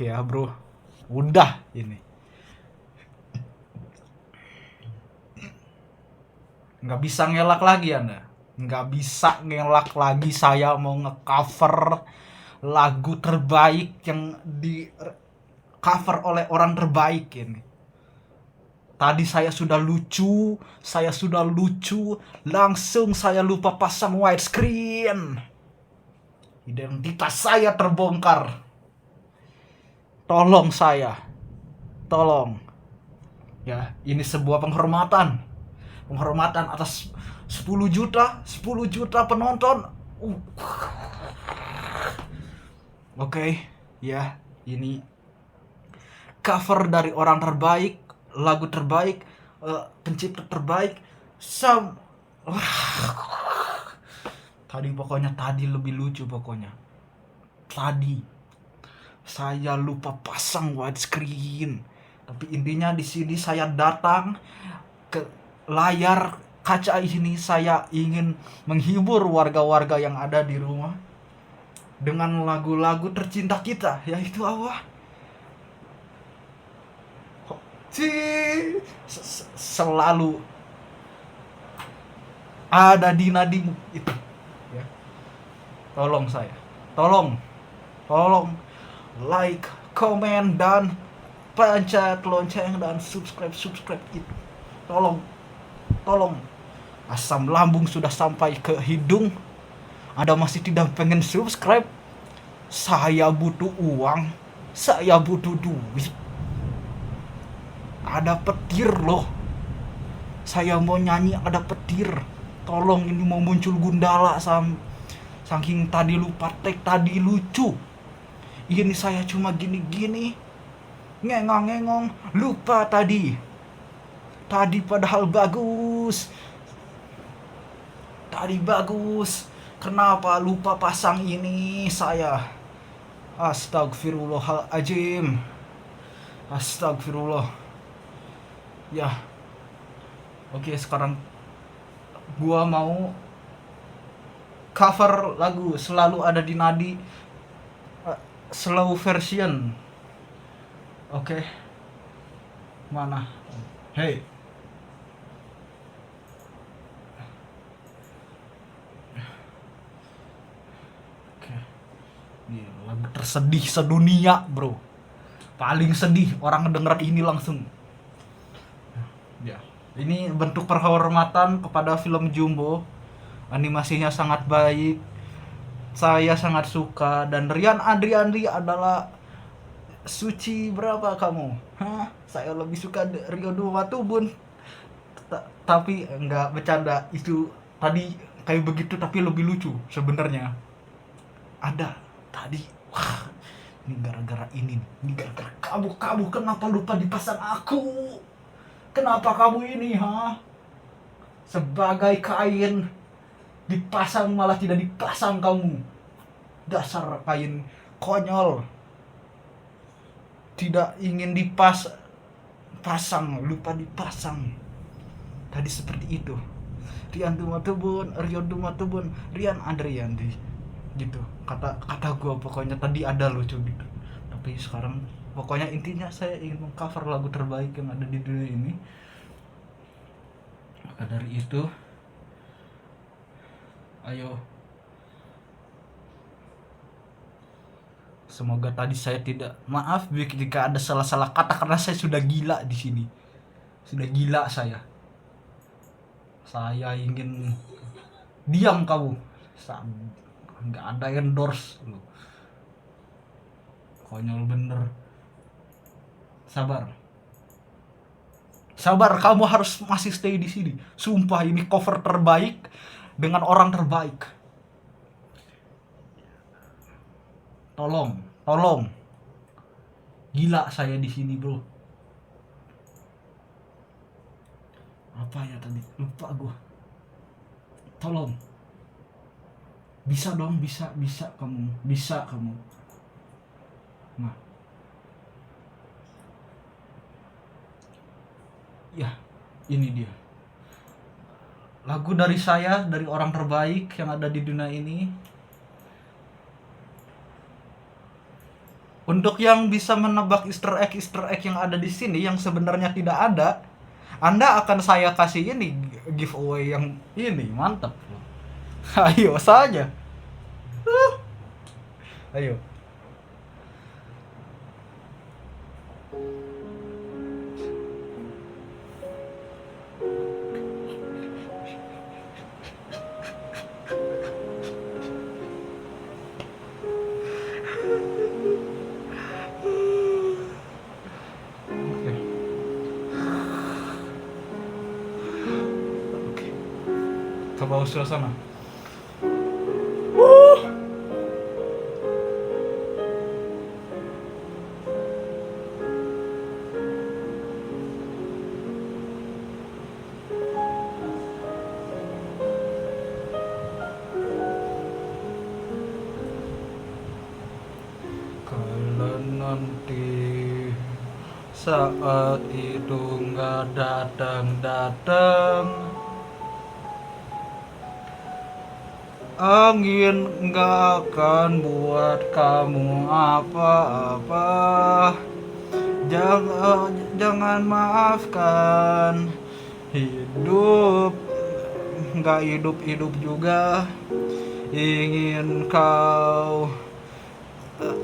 ya bro. Udah ini. Nggak bisa ngelak lagi Anda. Nggak bisa ngelak lagi saya mau nge-cover lagu terbaik yang di cover oleh orang terbaik ini. Tadi saya sudah lucu, langsung saya lupa pasang widescreen. Identitas saya terbongkar. Tolong saya, tolong. Ya, ini sebuah penghormatan. Penghormatan atas 10 juta penonton. Oke, ya, ini cover dari orang terbaik, lagu terbaik, pencipta terbaik. Tadi lebih lucu pokoknya. Tadi saya lupa pasang widescreen. Tapi intinya di sini saya datang ke layar kaca ini, saya ingin menghibur warga-warga yang ada di rumah dengan lagu-lagu tercinta kita, yaitu apa? Selalu ada di nadimu itu ya. Tolong saya, tolong like, komen, dan pencet lonceng dan subscribe itu. Tolong. Asam lambung sudah sampai ke hidung, Anda masih tidak pengen subscribe. Saya butuh uang, saya butuh duit. Ada petir loh, saya mau nyanyi, ada petir. Tolong, ini mau muncul Gundala saking tadi lupa tag, tadi lucu. Ini saya cuma gini-gini, ngengong-ngengong, lupa tadi padahal bagus. Tadi bagus. Kenapa lupa pasang ini saya? Astagfirullahaladzim. Astagfirullah. Ya. Oke, sekarang gua mau cover lagu Selalu Ada di Nadi, slow version. Oke. Mana? Hey. Oke. Ini lagu tersedih sedunia, bro. Paling sedih orang ngedenger ini langsung. Ya. Ini bentuk penghormatan kepada film Jumbo. Animasinya sangat baik. Saya sangat suka, dan Rian Adriandi adalah suci berapa kamu? Saya lebih suka Rio Dumatubun. Tapi enggak, bercanda. Itu tadi kayak begitu tapi lebih lucu sebenarnya. Ada tadi. Wah, ini gara-gara ini. Ini gara-gara kamu kenapa lupa dipasang aku? Kenapa kamu ini, sebagai kain dipasang malah tidak dipasang kamu. Dasar kain konyol. Tidak ingin pasang, lupa dipasang. Tadi seperti itu. Rian Dumatubun, Rian Adriandi. Gitu. Kata gue pokoknya tadi ada lucu gitu. Tapi sekarang pokoknya intinya saya ingin mengcover lagu terbaik yang ada di dunia ini. Maka dari itu, ayo, semoga tadi saya tidak, maaf jika ada salah-salah kata karena saya sudah gila di sini. Sudah gila saya. Saya ingin diam kamu. Nggak ada endorse lu. Konyol bener. Sabar, kamu harus masih stay di sini. Sumpah ini cover terbaik dengan orang terbaik. Tolong. Gila saya di sini, bro. Apa ya tadi? Lupa gua. Tolong. Bisa dong, bisa kamu. Nah. Ya, ini dia. Lagu dari saya, dari orang terbaik yang ada di dunia ini. Untuk yang bisa menebak Easter egg yang ada di sini yang sebenarnya tidak ada, Anda akan saya kasih ini giveaway yang ini mantap. Ayo saja. Ayo. Oke. Oke. Ke bawah suasana. Kalau nanti saat itu nggak datang-datang, angin nggak akan buat kamu apa-apa. Jangan maafkan hidup, nggak hidup juga. Ingin kau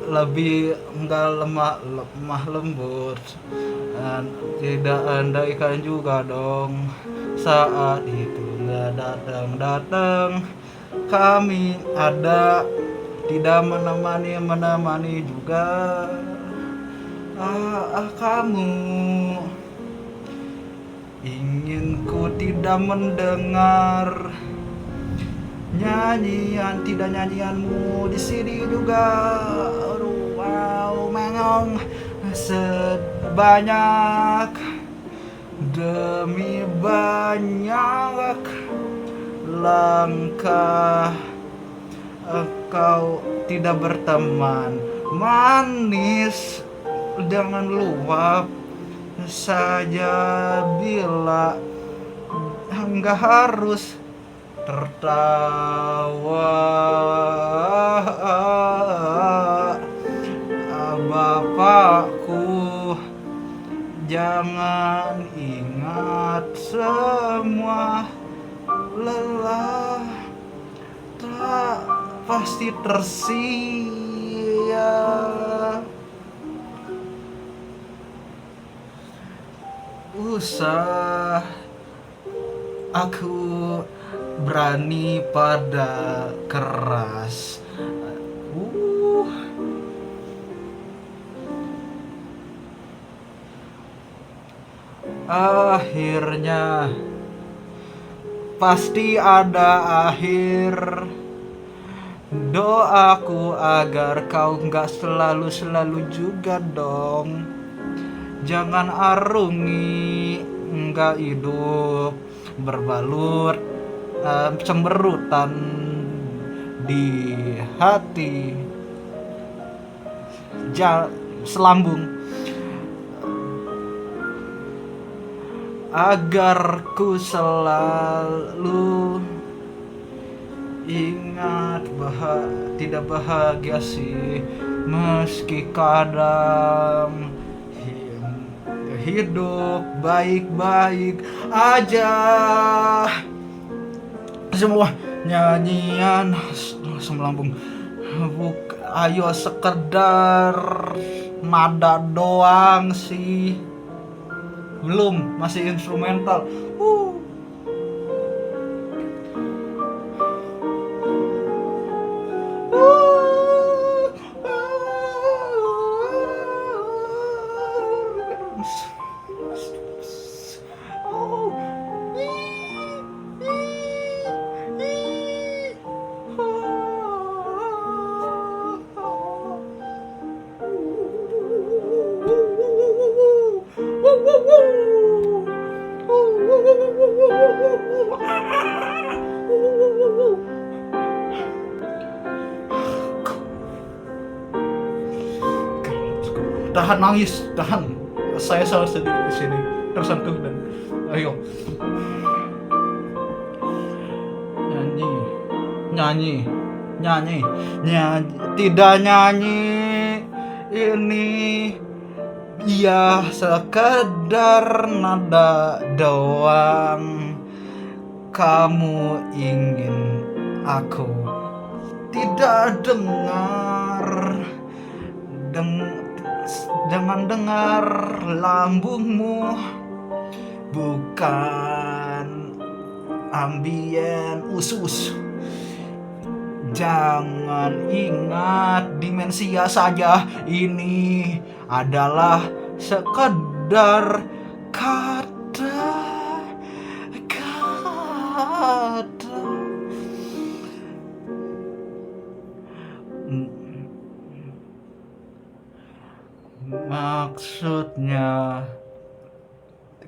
lebih nggak lemah lembut, dan tidak andaikan juga dong saat itu nggak datang kami ada, tidak menemani juga. Kamu ingin ku tidak mendengar tidak nyanyianmu di sini juga. Wow, memang sebanyak demi banyak langkah engkau tidak berteman manis, jangan luap saja bila enggak harus tertawa. Bapakku, jangan ingat semua lelah tak pasti tersia. Usah aku berani pada keras. Akhirnya pasti ada akhir. Doaku agar kau gak selalu juga dong. Jangan arungi gak hidup berbalut cemberutan di hati selambung. Agar ku selalu ingat tidak bahagia sih, meski kadang hidup baik-baik aja. Semua nyanyian melambung. Ayo sekedar nada doang sih. Belum, masih instrumental. Tahan nangis, tahan. Saya sangat sedih di sini, tersentuh dan ayo nyanyi, tidak nyanyi ini ya sekedar nada doang. Kamu ingin aku tidak dengar. Jangan dengar lambungmu, bukan ambien usus. Jangan ingat demensia saja, ini adalah sekedar kata-kata. Maksudnya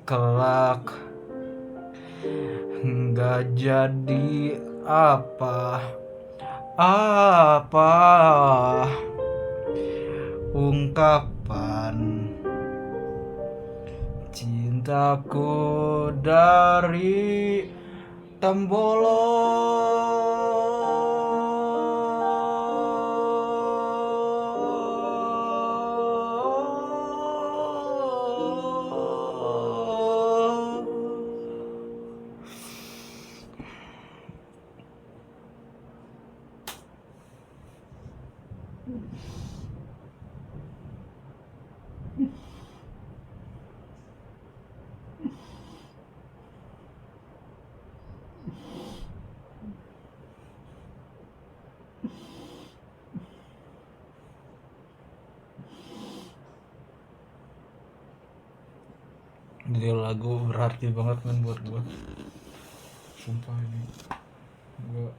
kelak nggak jadi apa ungkapan cintaku dari Ini lagu berarti banget men buat gue. Sumpah ini gue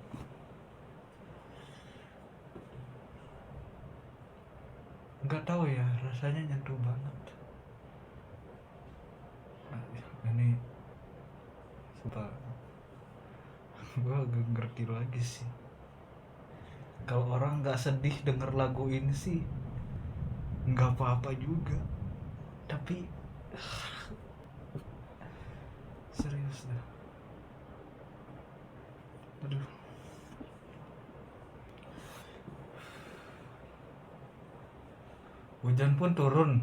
nggak tahu ya, rasanya nyentuh banget. Ini sumpah gue gak ngerti lagi sih. Kalau orang nggak sedih denger lagu ini sih nggak apa-apa juga, tapi serius dah. Aduh. Hujan pun turun.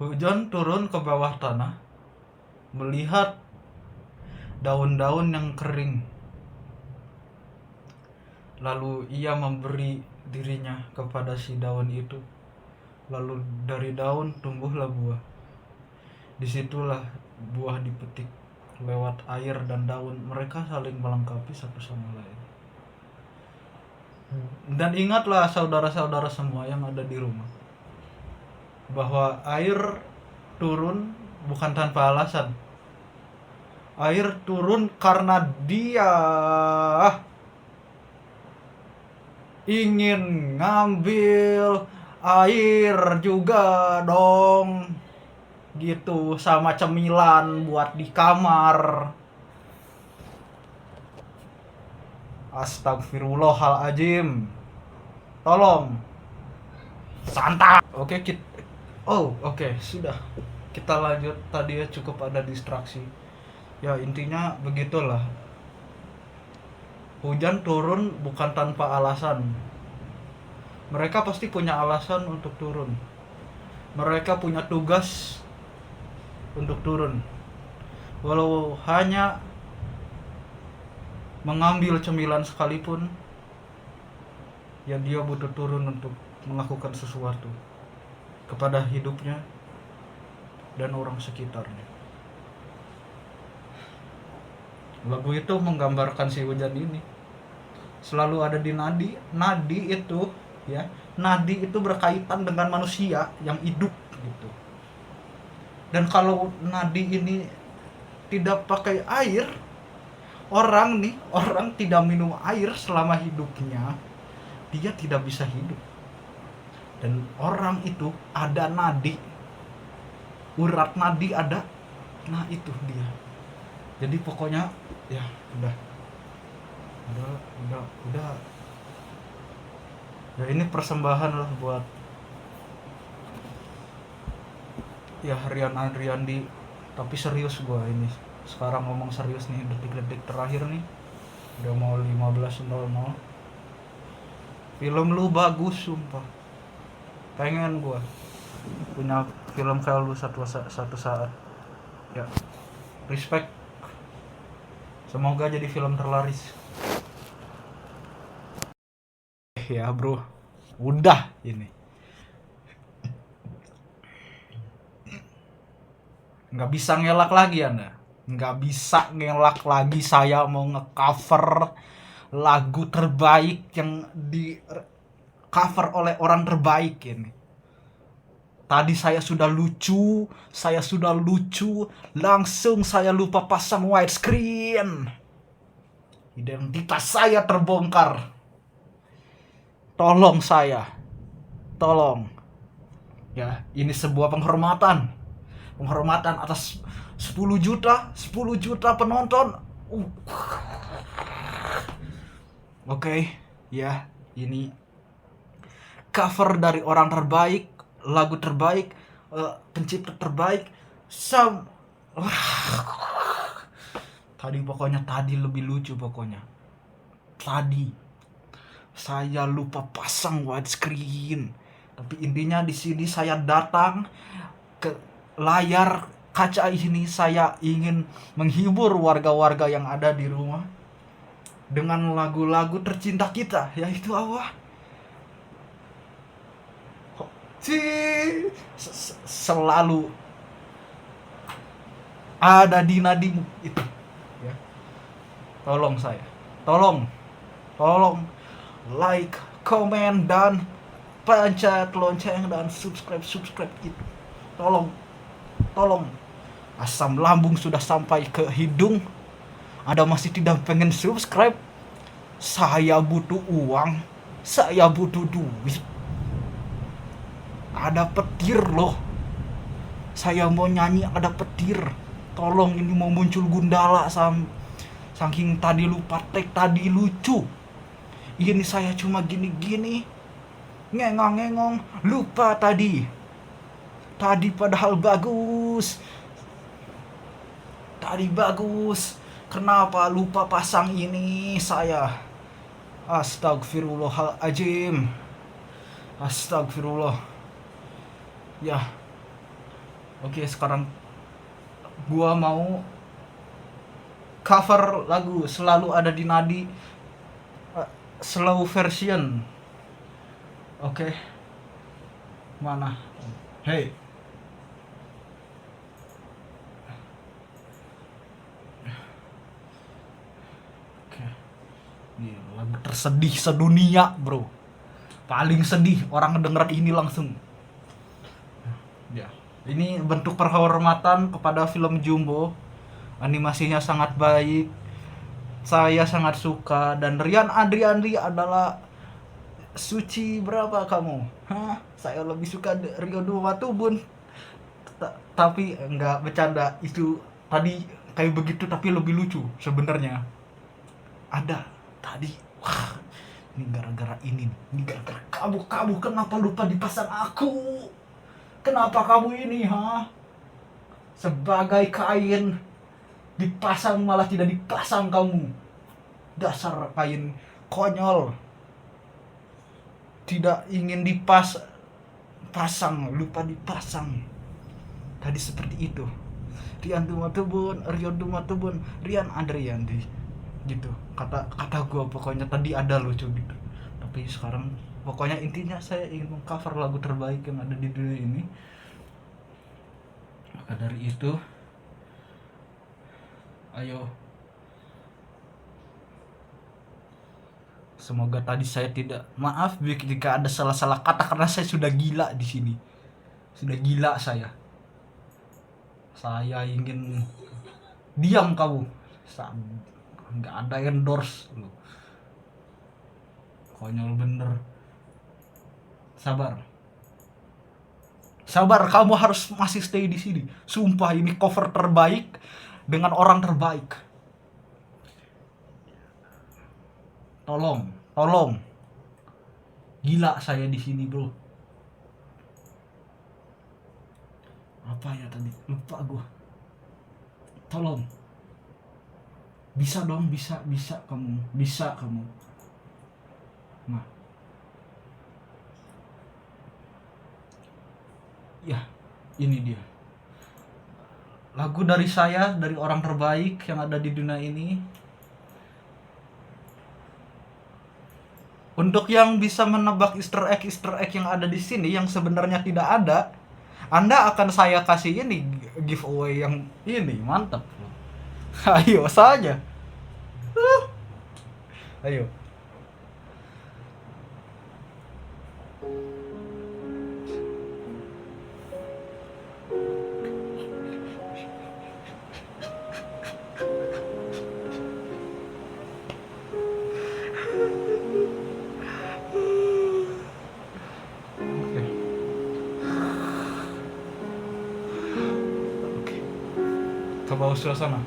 Hujan turun ke bawah tanah, melihat daun-daun yang kering. Lalu ia memberi dirinya kepada si daun itu. Lalu dari daun tumbuhlah buah. Disitulah buah dipetik lewat air dan daun. Mereka saling melengkapi satu sama lain. Dan ingatlah saudara-saudara semua yang ada di rumah, bahwa air turun bukan tanpa alasan. Air turun karena dia ingin ngambil air juga dong. Gitu, sama cemilan buat di kamar. Astagfirullahaladzim. Tolong santai. Oke, sudah. Kita lanjut, tadi ya cukup ada distraksi. Ya intinya begitulah. Hujan turun bukan tanpa alasan. Mereka pasti punya alasan untuk turun. Mereka punya tugas untuk turun. Walau hanya mengambil cemilan sekalipun, ya dia butuh turun untuk melakukan sesuatu kepada hidupnya dan orang sekitarnya. Lagu itu menggambarkan si hujan ini. Selalu ada di nadi. Nadi itu ya, nadi itu berkaitan dengan manusia yang hidup gitu. Dan kalau nadi ini tidak pakai air, orang tidak minum air selama hidupnya, dia tidak bisa hidup. Dan orang itu ada nadi, urat nadi ada, nah itu dia. Jadi pokoknya ya udah. Ya ini persembahan lah buat ya Rian di, tapi serius gua ini. Sekarang ngomong serius nih, detik-detik terakhir nih. Udah mau 15.00. Film lu bagus sumpah. Pengen gua punya film kayak lu satu saat. Ya, respect. Semoga jadi film terlaris. Ya, bro. Udah ini. Nggak bisa ngelak lagi Anda. Nggak bisa ngelak lagi, saya mau nge-cover lagu terbaik yang di cover oleh orang terbaik ini. Tadi saya sudah lucu, langsung saya lupa pasang widescreen. Identitas saya terbongkar. Tolong saya, tolong. Ya, ini sebuah penghormatan. Penghormatan atas 10 juta penonton. Oke, ya, ini cover dari orang terbaik, lagu terbaik, pencipta terbaik. Sam tadi lebih lucu pokoknya. Tadi saya lupa pasang widescreen. Tapi intinya di sini saya datang ke layar kaca ini, saya ingin menghibur warga-warga yang ada di rumah dengan lagu-lagu tercinta kita, yaitu apa? Selalu ada di nadimu itu. Ya. Tolong saya, tolong like, komen, dan pencet lonceng dan subscribe itu. Tolong. Asam lambung sudah sampai ke hidung, Anda masih tidak pengen subscribe? Saya butuh uang, saya butuh duit. Ada petir loh, saya mau nyanyi ada petir. Tolong, ini mau muncul Gundala saking tadi lupa tag, tadi lucu. Ini saya cuma gini-gini, ngengong lupa tadi padahal bagus. Kenapa lupa pasang ini saya? Astagfirullahaladzim. Astagfirullah. Ya. Oke, sekarang gua mau cover lagu Selalu Ada di Nadi, slow version. Oke. Mana? Hey. Oke. Ini lagu tersedih sedunia, bro. Paling sedih orang ngedenger ini langsung. Ya. Ini bentuk penghormatan kepada film Jumbo. Animasinya sangat baik. Saya sangat suka, dan Rian Adriandi adalah suci berapa kamu? Hah? Saya lebih suka Rio Dumatubun. Tapi enggak, bercanda. Itu tadi kayak begitu tapi lebih lucu sebenarnya. Ada tadi. Wah, ini gara-gara ini. Ini gara-gara kamu kenapa lupa dipasang aku? Kenapa kamu ini, ha? Sebagai kain dipasang malah tidak dipasang kamu. Dasar kain konyol. Tidak ingin pasang, lupa dipasang. Tadi seperti itu. Rio Dumatubun, Rian Adriandi. Gitu. Kata gue pokoknya tadi ada lucu gitu. Tapi sekarang pokoknya intinya saya ingin mengcover lagu terbaik yang ada di dunia ini. Maka dari itu, ayo. Semoga tadi saya tidak, maaf jika ada salah-salah kata karena saya sudah gila di sini. Sudah gila saya. Saya ingin diam kamu. Nggak ada endorse lu. Konyol bener. Sabar, kamu harus masih stay di sini. Sumpah ini cover terbaik dengan orang terbaik. Tolong. Gila saya di sini, bro. Apa ya tadi? Lupa gua. Tolong. Bisa dong, bisa kamu. Nah. Ya, ini dia. Lagu dari saya, dari orang terbaik yang ada di dunia ini. Untuk yang bisa menebak Easter egg yang ada di sini yang sebenarnya tidak ada, Anda akan saya kasih ini giveaway yang ini mantap. Ayo saja. Ayo. Oke. Oke. Ke bawah suasana.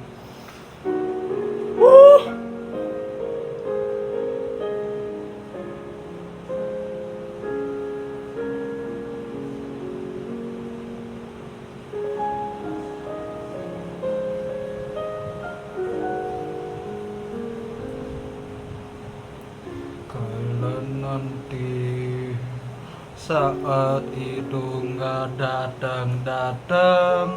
Kalau nanti saat itu nggak datang,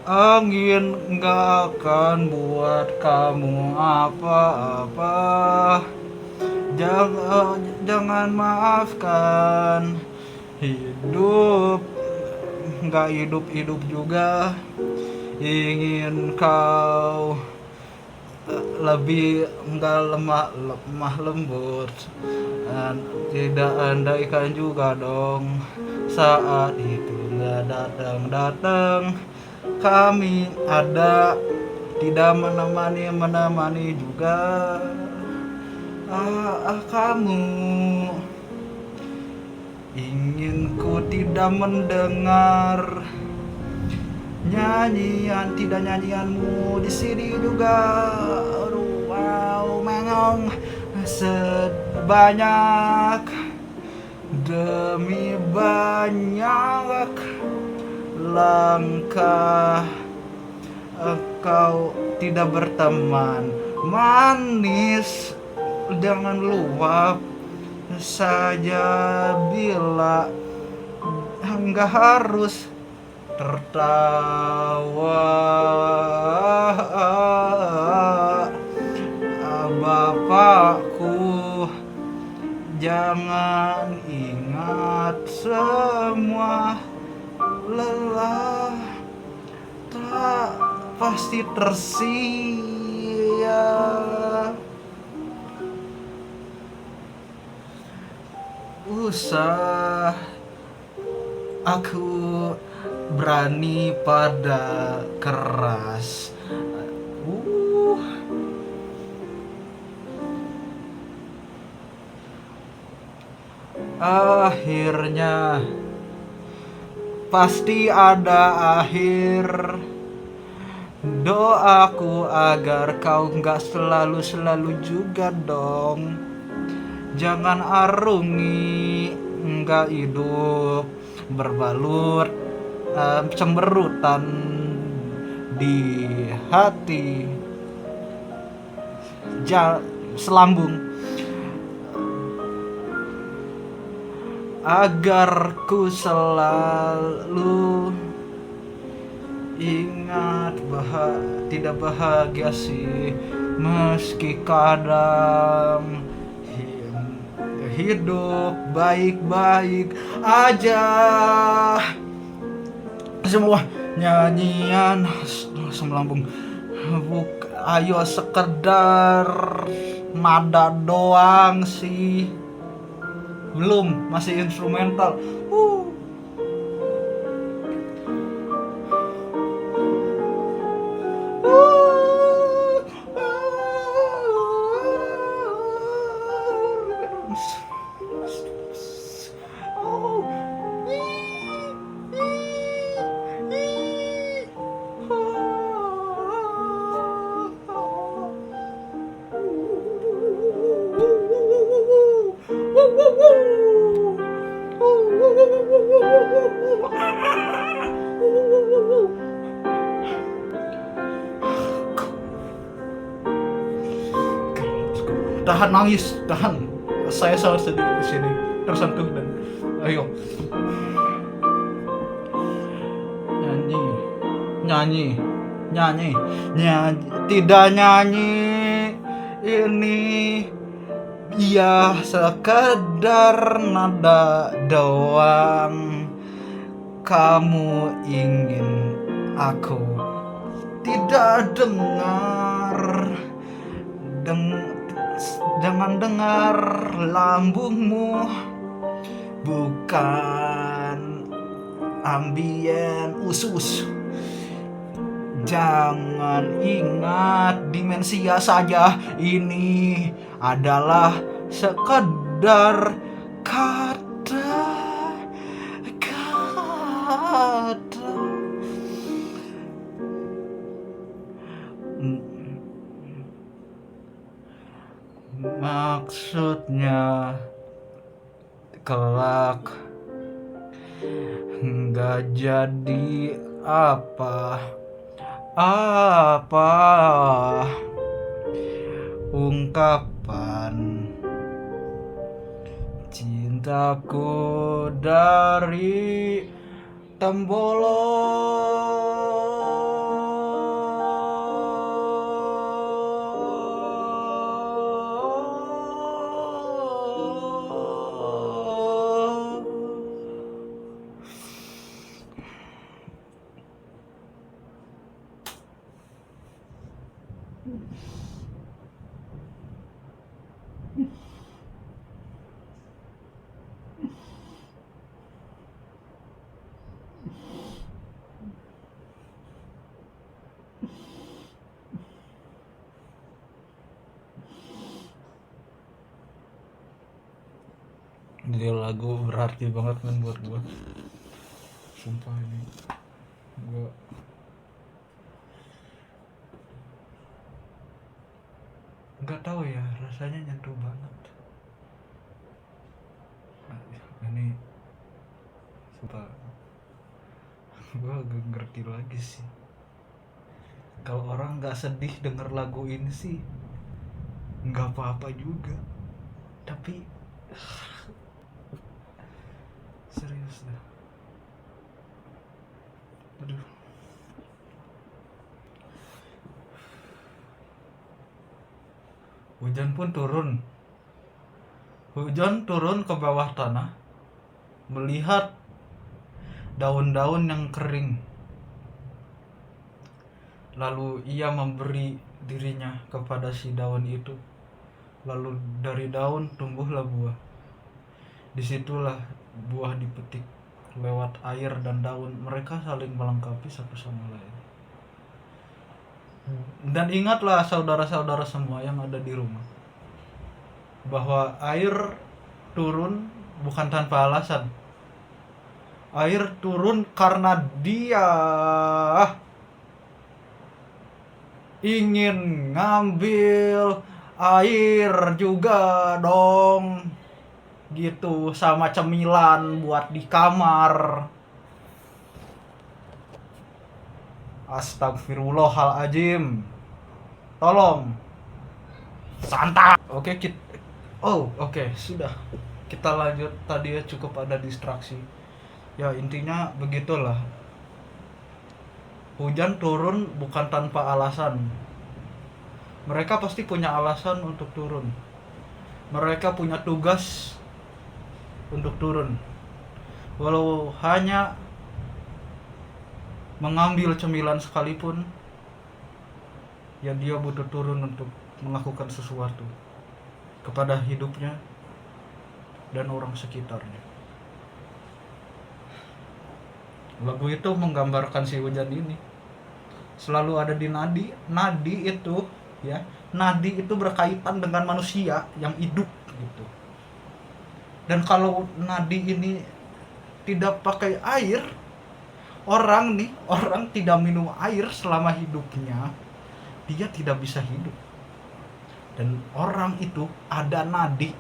angin nggak akan buat kamu apa-apa. Jangan maafkan hidup, nggak hidup juga. Ingin kau lebih nggak lemah lembut, dan tidak andaikan juga dong saat itu nggak datang kami ada, tidak menemani juga. Kamu ingin ku tidak mendengar tidak nyanyianmu di sini juga. Aduh, wow, memang sebanyak demi banyak langkah engkau tidak berteman manis, jangan luap saja bila enggak harus tertawa. Bapakku, jangan ingat semua lelah tak pasti tersia. Usah aku berani pada keras. Akhirnya pasti ada akhir. Doaku agar kau gak selalu juga dong. Jangan arungi gak hidup berbalut cemberutan di hati. Selambung agar ku selalu ingat tidak bahagia sih, meski kadang hidup baik-baik aja. Semua nyanyian melambung, ayo sekedar nada doang sih, belum, masih instrumental. Tahan nangis, tahan. Saya sangat sedih di sini. tersentuh dan ayo nyanyi nyanyi nyanyi nyanyi tidak nyanyi ini ya sekedar nada doang. Kamu ingin aku tidak dengar jangan dengar lambungmu, bukan ambien usus. Jangan ingat demensia saja, ini adalah sekedar kata maksudnya kelak nggak jadi apa ungkapan cintaku dari Ini lagu berarti banget kan buat gue. Sumpah ini gue nggak tahu ya, rasanya nyentuh banget. Ini sumpah gue gak ngerti lagi sih. Kalau orang nggak sedih denger lagu ini sih nggak apa-apa juga, tapi serius dah. Aduh. Hujan pun turun. Hujan turun ke bawah tanah, melihat daun-daun yang kering. Lalu ia memberi dirinya kepada si daun itu. Lalu dari daun tumbuhlah buah. Disitulah buah dipetik. Lewat air dan daun, mereka saling melengkapi satu sama lain. Dan ingatlah saudara-saudara semua yang ada di rumah, bahwa air turun bukan tanpa alasan. Air turun karena dia ingin ngambil air juga dong. Gitu, sama cemilan buat di kamar. Astagfirullahaladzim. Tolong. Santai. Oke, sudah. Kita lanjut, tadi ya cukup ada distraksi. Ya intinya begitulah. Hujan turun bukan tanpa alasan. Mereka pasti punya alasan untuk turun. Mereka punya tugas untuk turun. Walau hanya mengambil cemilan sekalipun, ya dia butuh turun untuk melakukan sesuatu kepada hidupnya dan orang sekitarnya. Lagu itu menggambarkan si hujan ini selalu ada di nadi. Nadi itu ya, nadi itu berkaitan dengan manusia yang hidup gitu. Dan kalau nadi ini tidak pakai air, orang tidak minum air selama hidupnya, dia tidak bisa hidup. Dan orang itu ada nadi,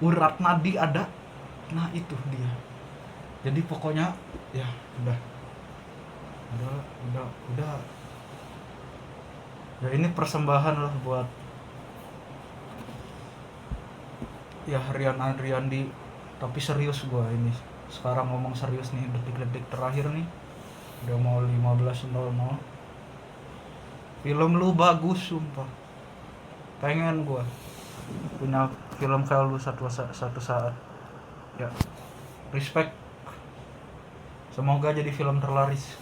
urat nadi ada, nah itu dia. Jadi pokoknya ya udah ya ini persembahan lah buat ya Rian Andriandi, tapi serius gua ini. Sekarang ngomong serius nih, detik-detik terakhir nih. Udah mau 15.00. Film lu bagus sumpah. Pengen gua punya film kayak lu satu saat. Ya, respect. Semoga jadi film terlaris.